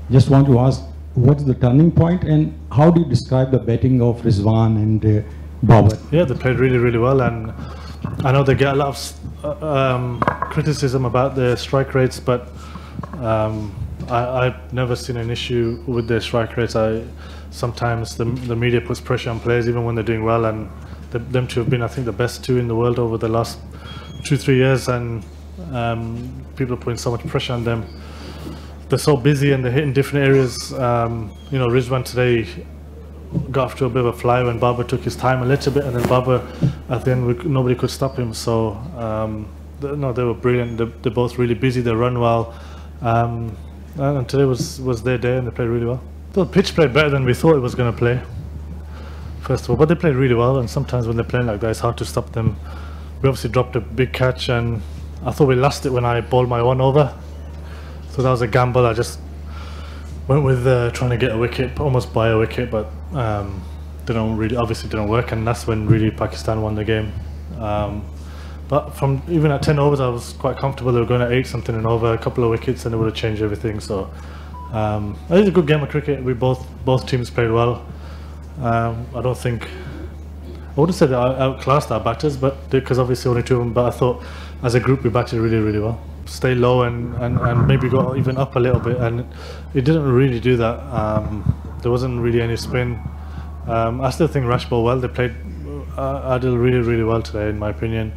Just want to ask, what's the turning point, and how do you describe the batting of Rizwan and Babar? Yeah, they played really, really well, and I know they get a lot of criticism about their strike rates, but I've never seen an issue with their strike rates. Sometimes the media puts pressure on players even when they're doing well, and them two have been, I think, the best two in the world over the last 2-3 years, and people are putting so much pressure on them. They're so busy and they're hitting different areas. You know, Rizwan today got off to a bit of a fly when Babar took his time a little bit, and then Babar at the end nobody could stop him. So no, they were brilliant. They're both really busy. They run well, and today was their day, and they played really well. The pitch played better than we thought it was going to play, first of all, but they played really well. And sometimes when they're playing like that, it's hard to stop them. We obviously dropped a big catch, and I thought we lost it when I bowled my one over. So that was a gamble. I just went with trying to get a wicket, almost buy a wicket, but obviously didn't work, and that's when really Pakistan won the game. But from even at 10 overs, I was quite comfortable. They were going at 8 something and over, a couple of wickets, and it would have changed everything. So I think it's a good game of cricket. We both teams played well. I wouldn't say they outclassed our batters, but because obviously only 2 of them. But I thought as a group we batted really, really well. Stay low and maybe go even up a little bit, and it didn't really do that. There wasn't really any spin. I still think Rash bowled well. They played Adil really, really well today, in my opinion.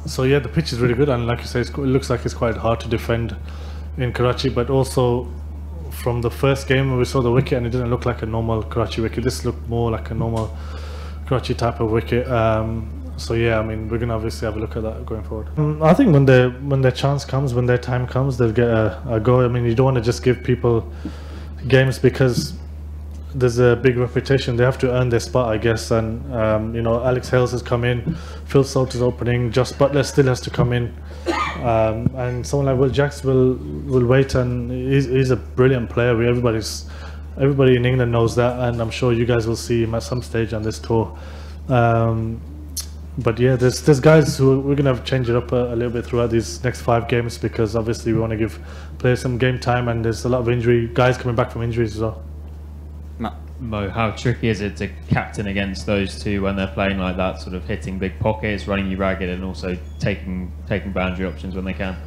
So yeah, the pitch is really good, and like you say, it looks like it's quite hard to defend in Karachi, but also from the first game when we saw the wicket, and it didn't look like a normal Karachi wicket. This looked more like a normal Karachi type of wicket. So yeah, I mean, we're gonna obviously have a look at that going forward. I think when their chance comes, when their time comes, they'll get a go. I mean, you don't want to just give people games because there's a big reputation. They have to earn their spot, I guess. And you know, Alex Hales has come in, Phil Salt is opening, Josh Butler still has to come in, and someone like Will Jacks will wait. And he's a brilliant player. Everybody in England knows that, and I'm sure you guys will see him at some stage on this tour. But yeah, there's guys who we're gonna have to change it up a little bit throughout these next 5 games, because obviously we want to give players some game time, and there's a lot of guys coming back from injuries as well. Mo, how tricky is it to captain against those two when they're playing like that, sort of hitting big pockets, running you ragged, and also taking boundary options when they can?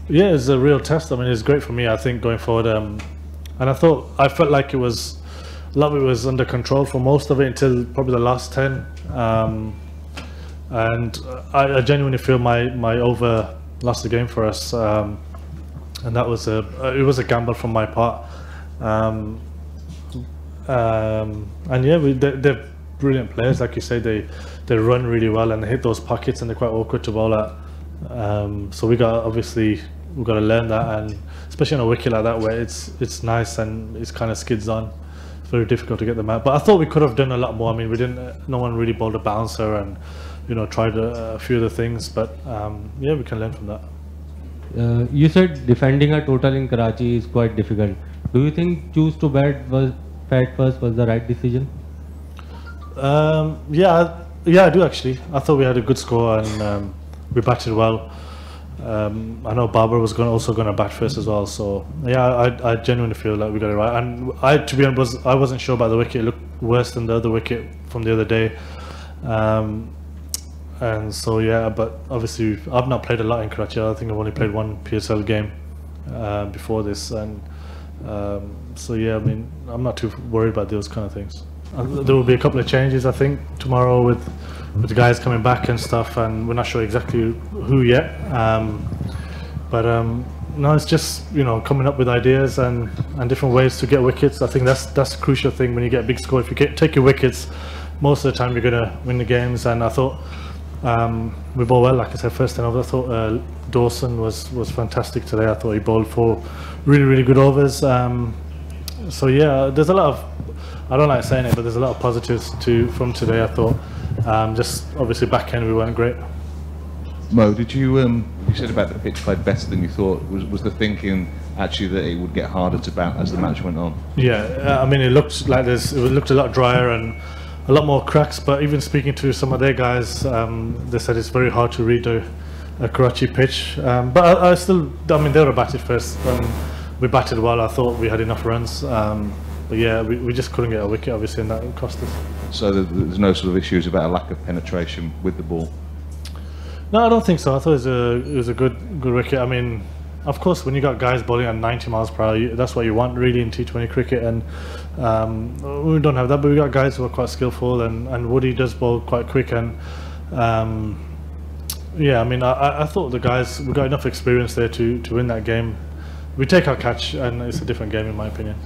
Yeah, it's a real test. I mean, it's great for me, I think, going forward. And I felt like a lot of it was under control for most of it until probably the last 10. And I genuinely feel my over lost the game for us, and that was it was a gamble from my part. And yeah, they're brilliant players, like you say. They run really well and they hit those pockets, and they're quite awkward to bowl at. So we've got to learn that, and especially on a wicket like that where it's nice and it's kind of skids on. It's very difficult to get them out. But I thought we could have done a lot more. I mean, no one really bowled a bouncer, and you know, tried a few other things, but yeah, we can learn from that. You said defending a total in Karachi is quite difficult. Do you think choose to bat first was the right decision? Yeah, I do actually. I thought we had a good score, and we batted well. I know Babar was also going to bat first as well, so yeah, I genuinely feel like we got it right. And to be honest, I wasn't sure about the wicket. It looked worse than the other wicket from the other day. And so yeah, but obviously I've not played a lot in Karachi. I think I've only played 1 PSL game before this, and so yeah, I mean, I'm not too worried about those kind of things. There will be a couple of changes, I think, tomorrow with the guys coming back and stuff, and we're not sure exactly who yet. But no, it's just, you know, coming up with ideas and different ways to get wickets. I think that's the crucial thing when you get a big score. If you take your wickets, most of the time you're going to win the games. And I thought we bowled well, like I said, first 10 overs. I thought Dawson was fantastic today. I thought he bowled 4 really, really good overs. So yeah, there's a lot of, I don't like saying it, but there's a lot of positives from today, I thought. Just obviously back end we weren't great. Mo, did you said about the pitch played better than you thought. Was the thinking actually that it would get harder to bat as the match went on? Yeah, I mean, it looked like it looked a lot drier and a lot more cracks, but even speaking to some of their guys, they said it's very hard to read a Karachi pitch. But I mean, they were batted first. we batted well. I thought we had enough runs, but yeah, we just couldn't get a wicket, obviously, and that cost us. So there's no sort of issues about a lack of penetration with the ball? No, I don't think so. I thought it was a good wicket. I mean, of course, when you got guys bowling at 90 miles per hour, that's what you want really in T20 cricket, and we don't have that. But we got guys who are quite skillful, and Woody does bowl quite quick, and yeah, I mean, I thought the guys, we got enough experience there to win that game. We take our catch, and it's a different game in my opinion.